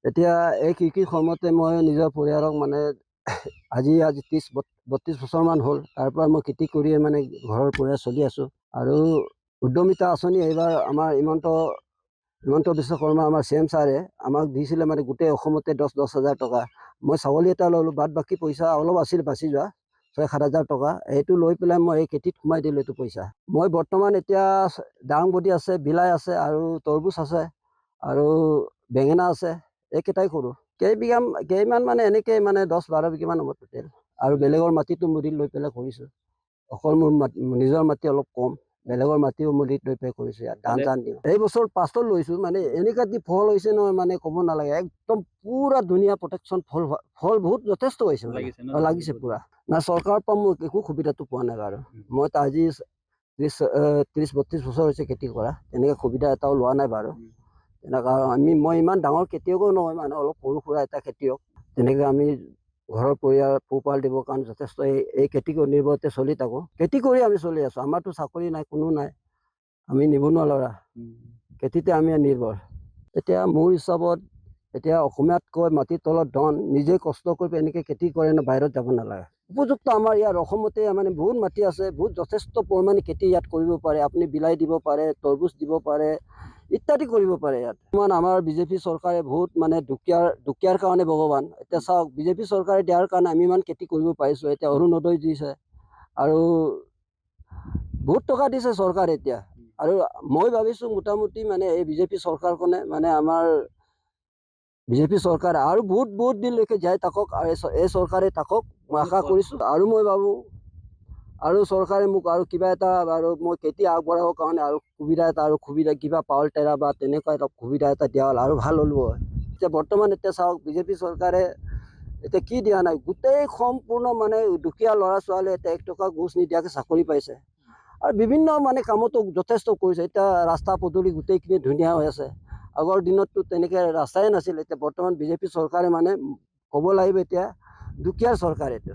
এতিয়া এই কৃষি কৰ্মতে মই নিজৰ পৰিয়ালক মানে আজি 30-32 বছৰমান হ'ল। তাৰ পৰা মই খেতি কৰিয়ে মানে ঘৰৰ পৰিয়াল চলি আছোঁ। আৰু উদ্যমিতা আঁচনি এইবাৰ আমাৰ হিমন্ত বিশ্ব শৰ্মা আমাৰ CM ছাৰে আমাক দিছিলে মানে গোটেই অসমতে 10 হাজাৰ টকা। মই ছাগলী এটা ল'লোঁ, বাদ বাকী পইচা অলপ আছিল বাচি যোৱা 6-7 হাজাৰ টকা। সেইটো লৈ পেলাই মই এই খেতিত সোমাই দিলোঁ এইটো পইচা। মই বৰ্তমান এতিয়া দাংবডি আছে, বিলাহী আছে আৰু তৰমুজ আছে আৰু বেঙেনা আছে। এইকেইটাই কৰোঁ। কেইমান মানে এনেকৈ মানে 10-12 বিঘামান হ'ব টোটেল। আৰু বেলেগৰ মাটিটো মুড়ি লৈ পেলাই কৰিছোঁ। অকল মোৰ নিজৰ মাটি অলপ কম, বেলেগৰ মাটিও মুড়িত লৈ পেলাই কৰিছোঁ। ইয়াত ধান দিওঁ। এই বছৰ 5 লৈছোঁ, মানে এনেকুৱা দি ফল হৈছে নহয়, মানে ক'ব নালাগে। একদম পুৰা ধুনীয়া প্ৰটেকশ্যন ফল বহুত যথেষ্ট হৈছে, লাগিছে পুৰা। না চৰকাৰৰ পৰা মই একো সুবিধাটো পোৱা নাই বাৰু। মই আজি 30-32 বছৰ হৈছে খেতি কৰা, তেনেকৈ সুবিধা এটাও লোৱা নাই বাৰু। তেনেকুৱা মই ইমান ডাঙৰ খেতিয়কো নহয়, মানে অলপ সৰু সুৰা এটা খেতিয়ক। তেনেকৈ আমি ঘৰৰ পৰিয়াল পোহপাল দিবৰ কাৰণে যথেষ্ট এই খেতি নিৰ্ভৰতে চলি থাকোঁ। খেতি কৰি আমি চলি আছোঁ। আমাৰতো চাকৰি নাই, কোনো নাই। আমি নিবনুৱা ল'ৰা, খেতিতে আমি নিৰ্ভৰ। এতিয়া মোৰ হিচাপত এতিয়া অসমীয়াতকৈ মাটিৰ তলত ধন, নিজে কষ্ট কৰি এনেকৈ খেতি কৰে ন, বাহিৰত যাব নালাগে। উপযুক্ত আমাৰ ইয়াৰ অসমতে মানে বহুত মাটি আছে, বহুত যথেষ্ট পৰিমাণে খেতি ইয়াত কৰিব পাৰে। আপুনি বিলাহী দিব পাৰে, তৰমুজ দিব পাৰে, ইত্যাদি কৰিব পাৰে ইয়াত। আমাৰ বিজেপি চৰকাৰে বহুত মানে দুখীয়াৰ কাৰণে ভগৱান। এতিয়া চাওক, বিজেপি চৰকাৰে দিয়াৰ কাৰণে আমি ইমান খেতি কৰিব পাৰিছোঁ। এতিয়া অৰুণোদয় দিছে আৰু বহুত টকা দিছে চৰকাৰে এতিয়া। আৰু মই ভাবিছোঁ মোটামুটি মানে এই বিজেপি চৰকাৰখনে মানে আমাৰ বিজেপি চৰকাৰে আৰু বহুত দিনলৈকে যাই থাকক, আৰু এই চৰকাৰে থাকক, মই আশা কৰিছোঁ। আৰু মই ভাবোঁ আৰু চৰকাৰে মোক আৰু কিবা এটা আৰু মই খেতি আগবঢ়াবৰ কাৰণে আৰু সুবিধা কিবা পাৱাৰ টেৰা বা তেনেকুৱা এটা সুবিধা এটা দিয়া হ'ল আৰু ভাল হ'লো হয়। এতিয়া বৰ্তমান চাওক, বিজেপি চৰকাৰে এতিয়া কি দিয়া নাই, গোটেই সম্পূৰ্ণ মানে দুখীয়া ল'ৰা ছোৱালীয়ে এতিয়া 1 টকা ঘুচ নিদিয়াকৈ চাকৰি পাইছে। আৰু বিভিন্ন মানে কামতো যথেষ্ট কৰিছে। এতিয়া ৰাস্তা পদূলি গোটেইখিনি ধুনীয়া হৈ আছে। আগৰ দিনততো তেনেকৈ ৰাস্তাই নাছিল। এতিয়া বৰ্তমান বিজেপি চৰকাৰে মানে ক'ব লাগিব এতিয়া দুখীয়াৰ চৰকাৰ এইটো।